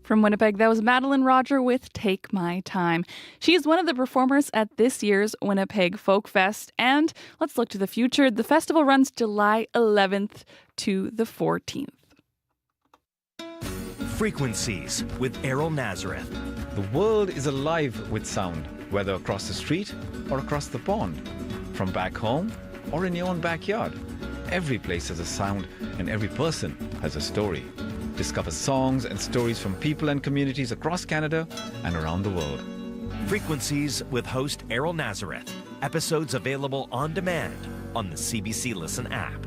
From Winnipeg, that was Madeline Roger with Take My Time. She is one of the performers at this year's Winnipeg Folk Fest. And let's look to the future. The festival runs July 11th to the 14th. Frequencies with Errol Nazareth. The world is alive with sound, whether across the street or across the pond, from back home or in your own backyard. Every place has a sound and every person has a story. Discover songs and stories from people and communities across Canada and around the world. Frequencies with host Errol Nazareth. Episodes available on demand on the CBC Listen app.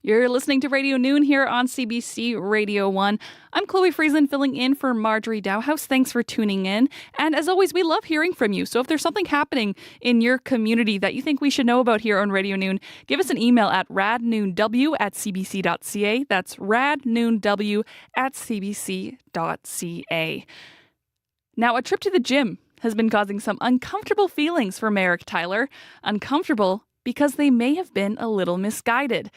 You're listening to Radio Noon here on CBC Radio 1. I'm Chloe Friesen filling in for Marjorie Dowhouse. Thanks for tuning in. And as always, we love hearing from you. So if there's something happening in your community that you think we should know about here on Radio Noon, give us an email at radnoonw@cbc.ca. That's radnoonw@cbc.ca. Now, a trip to the gym has been causing some uncomfortable feelings for Merrick Tyler. Uncomfortable because they may have been a little misguided.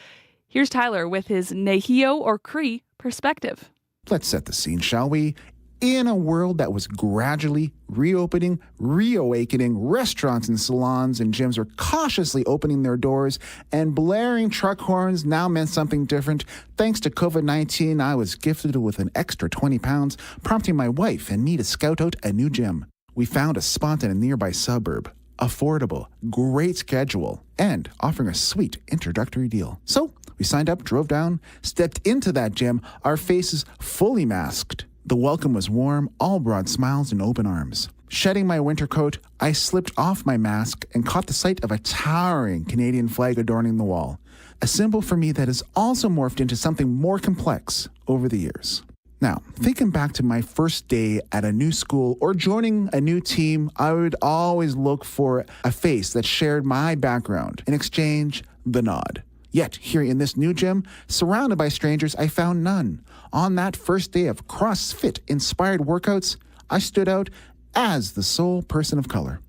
Here's Tyler with his Nehio or Cree perspective. Let's set the scene, shall we? In a world that was gradually reopening, reawakening, restaurants and salons and gyms were cautiously opening their doors, and blaring truck horns now meant something different. Thanks to COVID-19, I was gifted with an extra 20 pounds, prompting my wife and me to scout out a new gym. We found a spot in a nearby suburb. Affordable, great schedule, and offering a sweet introductory deal. So we signed up, drove down, stepped into that gym, our faces fully masked. The welcome was warm, all brought smiles and open arms. Shedding my winter coat, I slipped off my mask and caught the sight of a towering Canadian flag adorning the wall. A symbol for me that has also morphed into something more complex over the years. Now, thinking back to my first day at a new school or joining a new team, I would always look for a face that shared my background. In exchange, the nod. Yet, here in this new gym, surrounded by strangers, I found none. On that first day of CrossFit-inspired workouts, I stood out as the sole person of color.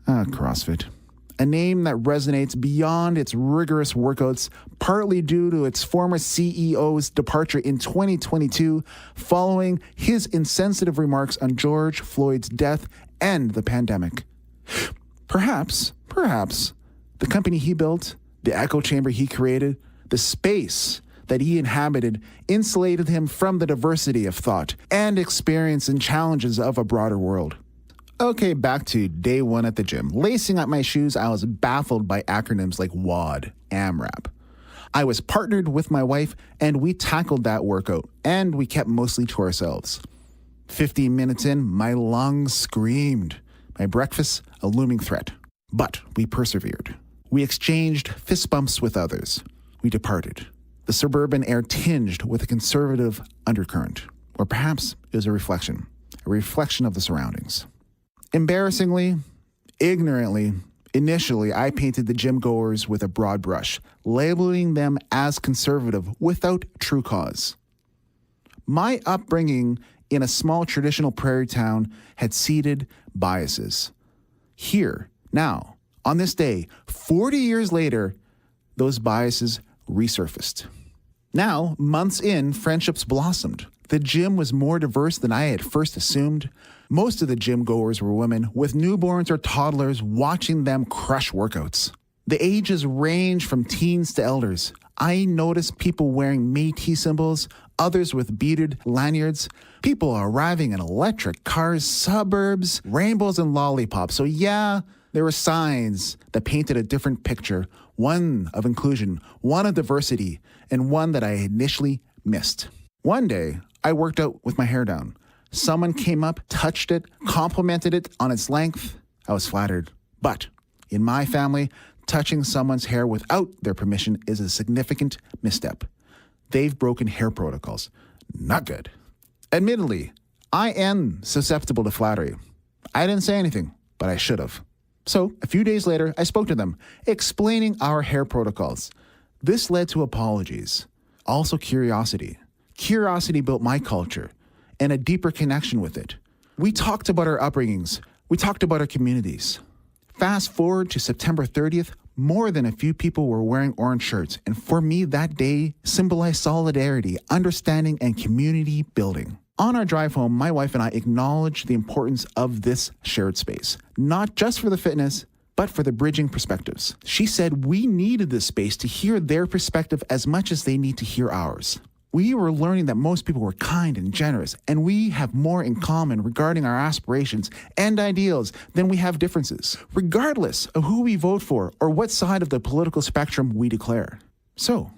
CrossFit. A name that resonates beyond its rigorous workouts, partly due to its former CEO's departure in 2022 following his insensitive remarks on George Floyd's death and the pandemic. Perhaps, the company he built, the echo chamber he created, the space that he inhabited insulated him from the diversity of thought and experience and challenges of a broader world. Okay, back to day one at the gym. Lacing up my shoes, I was baffled by acronyms like WAD, AMRAP. I was partnered with my wife, and we tackled that workout, and we kept mostly to ourselves. 15 minutes in, my lungs screamed. My breakfast, a looming threat. But we persevered. We exchanged fist bumps with others. We departed. The suburban air tinged with a conservative undercurrent. Or perhaps it was a reflection of the surroundings. Embarrassingly, ignorantly, initially, I painted the gym goers with a broad brush, labeling them as conservative without true cause. My upbringing in a small traditional prairie town had seeded biases. Here, now, on this day, 40 years later, those biases resurfaced. Now, months in, friendships blossomed. The gym was more diverse than I had first assumed. Most of the gym goers were women with newborns or toddlers watching them crush workouts. The ages range from teens to elders. I noticed people wearing Métis symbols, others with beaded lanyards, people arriving in electric cars, suburbs, rainbows and lollipops. So yeah, there were signs that painted a different picture, one of inclusion, one of diversity, and one that I initially missed. One day, I worked out with my hair down. Someone came up, touched it, complimented it on its length. I was flattered. But in my family, touching someone's hair without their permission is a significant misstep. They've broken hair protocols. Not good. Admittedly, I am susceptible to flattery. I didn't say anything, but I should have. So, a few days later, I spoke to them, explaining our hair protocols. This led to apologies. Also curiosity. Curiosity built my culture and a deeper connection with it. We talked about our upbringings. We talked about our communities. Fast forward to September 30th, More than a few people were wearing orange shirts, and for me, that day symbolized solidarity, understanding, and community building. On our drive home, my wife and I acknowledged the importance of this shared space, not just for the fitness, but for the bridging perspectives. She said we needed this space to hear their perspective as much as they need to hear ours. We were learning that most people were kind and generous, and we have more in common regarding our aspirations and ideals than we have differences, regardless of who we vote for or what side of the political spectrum we declare. So,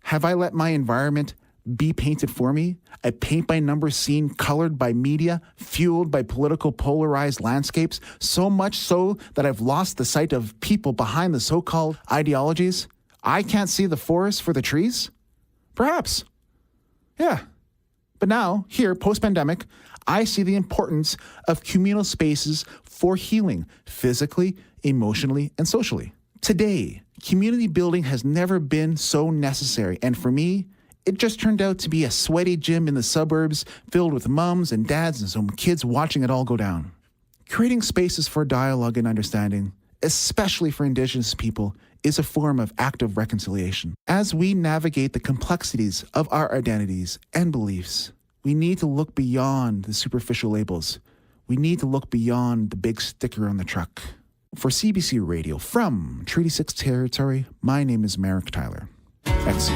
have I let my environment be painted for me? A paint-by-numbers scene colored by media, fueled by political polarized landscapes, so much so that I've lost the sight of people behind the so-called ideologies? I can't see the forest for the trees? Perhaps. Yeah. But now, here, post-pandemic, I see the importance of communal spaces for healing, physically, emotionally, and socially. Today, community building has never been so necessary, and for me, it just turned out to be a sweaty gym in the suburbs filled with mums and dads and some kids watching it all go down. Creating spaces for dialogue and understanding, especially for Indigenous people, is a form of active reconciliation. As we navigate the complexities of our identities and beliefs, we need to look beyond the superficial labels. We need to look beyond the big sticker on the truck. For CBC Radio from Treaty 6 territory, my name is Merrick Tyler. Merci.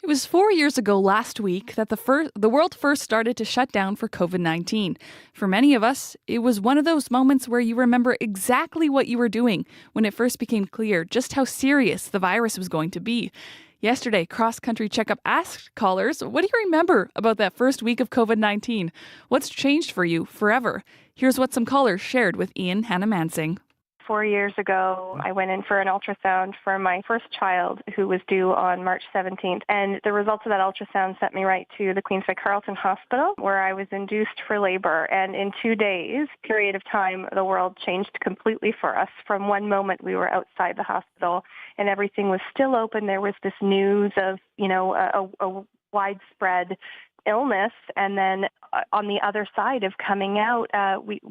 It was 4 years ago last week that the world first started to shut down for COVID-19. For many of us, it was one of those moments where you remember exactly what you were doing when it first became clear just how serious the virus was going to be. Yesterday, Cross Country Checkup asked callers, what do you remember about that first week of COVID-19? What's changed for you forever? Here's what some callers shared with Ian Hannah-Mansing. 4 years ago, I went in for an ultrasound for my first child who was due on March 17th. And the results of that ultrasound sent me right to the Queens by Carleton Hospital, where I was induced for labor. And in 2 days, period of time, the world changed completely for us. From one moment we were outside the hospital and everything was still open, there was this news of, a widespread illness, and then on the other side of coming out,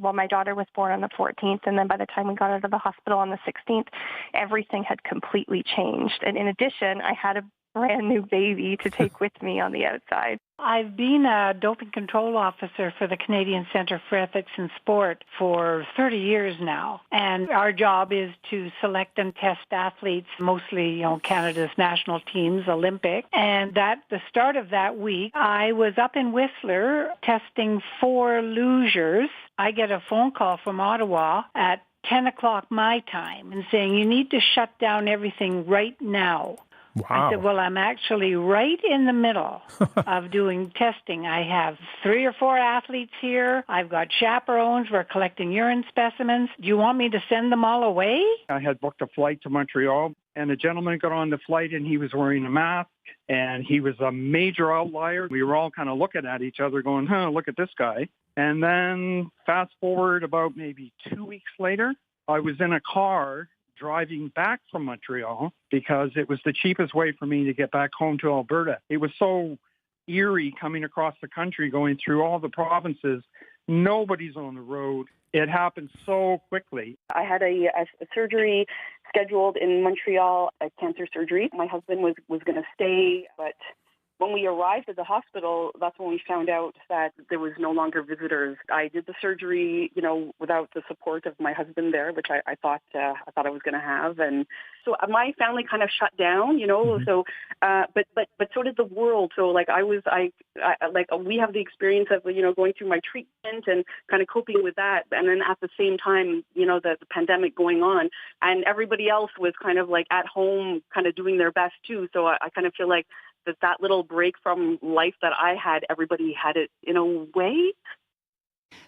my daughter was born on the 14th, and then by the time we got out of the hospital on the 16th, everything had completely changed. And in addition, I had a brand new baby to take with me on the outside. I've been a doping control officer for the Canadian Centre for Ethics in Sport for 30 years now. And our job is to select and test athletes, mostly, Canada's national teams, Olympic. And at the start of that week, I was up in Whistler testing 4 losers. I get a phone call from Ottawa at 10 o'clock my time and saying, you need to shut down everything right now. Wow. I said, well, I'm actually right in the middle of doing testing. I have 3 or 4 athletes here. I've got chaperones. We're collecting urine specimens. Do you want me to send them all away? I had booked a flight to Montreal, and a gentleman got on the flight, and he was wearing a mask, and he was a major outlier. We were all kind of looking at each other going, look at this guy. And then fast forward about maybe 2 weeks later, I was in a car driving back from Montreal because it was the cheapest way for me to get back home to Alberta. It was so eerie coming across the country, going through all the provinces. Nobody's on the road. It happened so quickly. I had a surgery scheduled in Montreal, a cancer surgery. My husband was going to stay, but when we arrived at the hospital, that's when we found out that there was no longer visitors. I did the surgery, without the support of my husband there, which I thought I was going to have, and so my family kind of shut down, Mm-hmm. So, but so did the world. So we have the experience of going through my treatment and kind of coping with that, and then at the same time, the pandemic going on, and everybody else was kind of like at home, kind of doing their best too. So I kind of feel like that little break from life that I had, everybody had it in a way.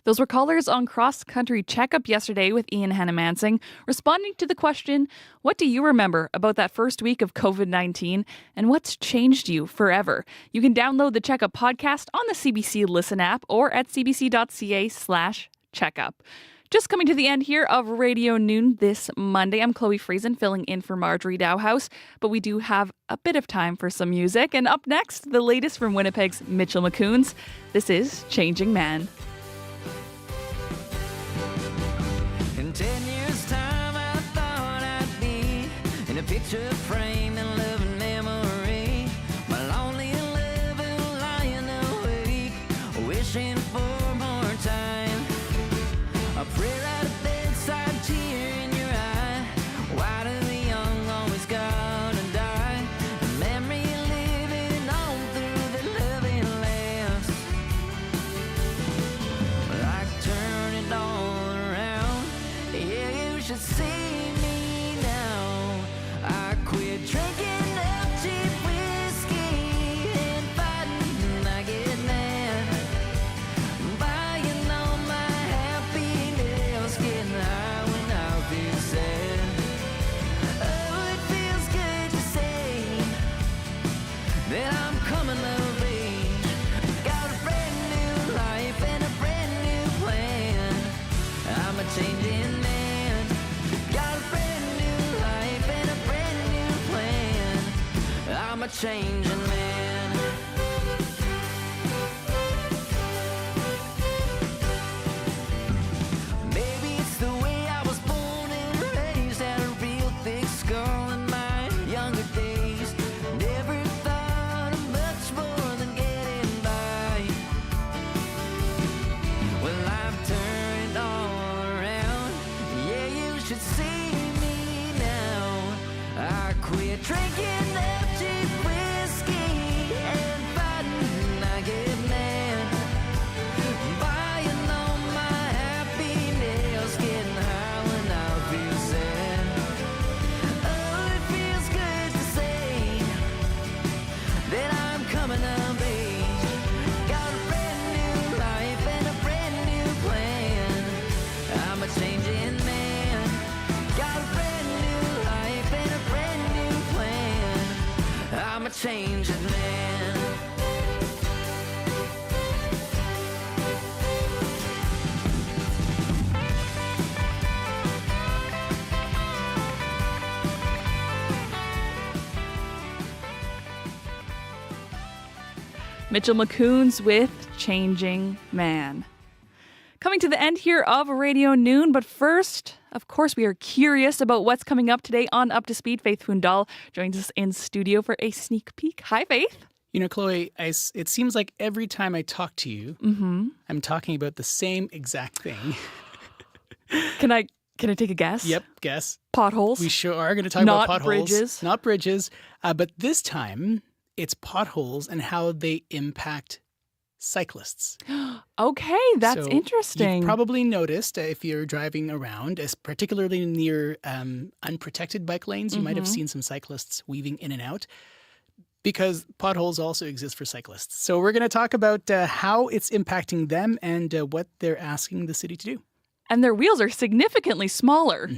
Those were callers on Cross Country Checkup yesterday with Ian Hannah-Mansing, responding to the question, what do you remember about that first week of COVID-19 and what's changed you forever? You can download the Checkup podcast on the CBC Listen app or at cbc.ca/checkup. Just coming to the end here of Radio Noon this Monday. I'm Chloe Friesen filling in for Marjorie Dowhouse, but we do have a bit of time for some music. And up next, the latest from Winnipeg's Mitchell McCoons. This is Changing Man. In 10 years' time, I thought I'd be in a picture frame and living memory. My lonely living, lying awake, wishing for more time. A prayer at a bedside, tear in your eye. Why do the young always gotta die? A memory living on through the living last. Well, I turn it all around. Yeah, you should see me now. I quit drinking up cheap whiskey and fighting, I get mad. Buying all my happiness, getting high when I feel sad. Oh, it feels good to say that I'm coming of age. Got a brand new life and a brand new plan. I'm a changing man. Got a brand new life and a brand new plan. I'm a changing man. Maybe it's the way I was born and raised. Had a real thick skull in my younger days. Never thought of much more than getting by. Well, I've turned all around. Yeah, you should see me now. I quit drinking up cheap whiskey and fighting, I get mad. Buying all my happiness, getting high when I feel sad. Oh, it feels good to say that I'm coming of age. Got a brand new life and a brand new plan. I'm a changing man. Got a brand new life and a brand new plan. I'm a changing man. Mitchell McCoons with Changing Man. Coming to the end here of Radio Noon, but first, of course, we are curious about what's coming up today on Up to Speed. Faith Fundal joins us in studio for a sneak peek. Hi, Faith. You know, Chloe, it seems like every time I talk to you, I'm talking about the same exact thing. Can I take a guess? Yep, guess. Potholes? We sure are going to talk Not about potholes. bridges. Not bridges. But this time, it's potholes and how they impact cyclists. Okay, that's So interesting. You've probably noticed if you're driving around, particularly near unprotected bike lanes, you might have seen some cyclists weaving in and out because potholes also exist for cyclists. So we're going to talk about how it's impacting them and what they're asking the city to do. And their wheels are significantly smaller.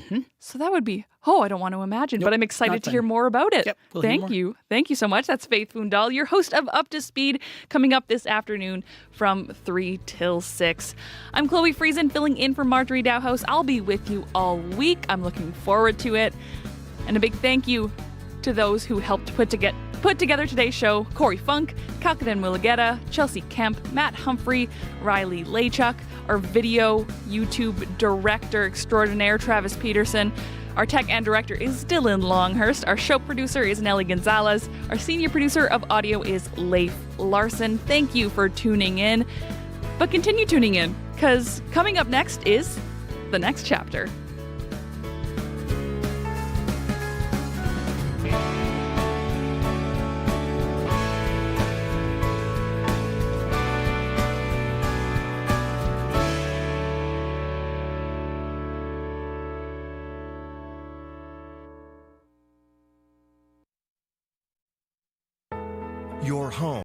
So that would be, I don't want to imagine, but I'm excited not to hear fun. more about it. Yep, we'll hear Thank more. you. Thank you so much. That's Faith Fundal, your host of Up to Speed, coming up this afternoon from 3 till 6. I'm Chloe Friesen, filling in for Marjorie Dowhouse. I'll be with you all week. I'm looking forward to it. And a big thank you to those who helped put together today's show: Corey Funk, Kalkadan Mulligeta, Chelsea Kemp, Matt Humphrey, Riley Lachuk, our video YouTube director extraordinaire, Travis Peterson. Our tech and director is Dylan Longhurst. Our show producer is Nelly Gonzalez. Our senior producer of audio is Leif Larson. Thank you for tuning in. But continue tuning in, because coming up next is the next chapter. Your home.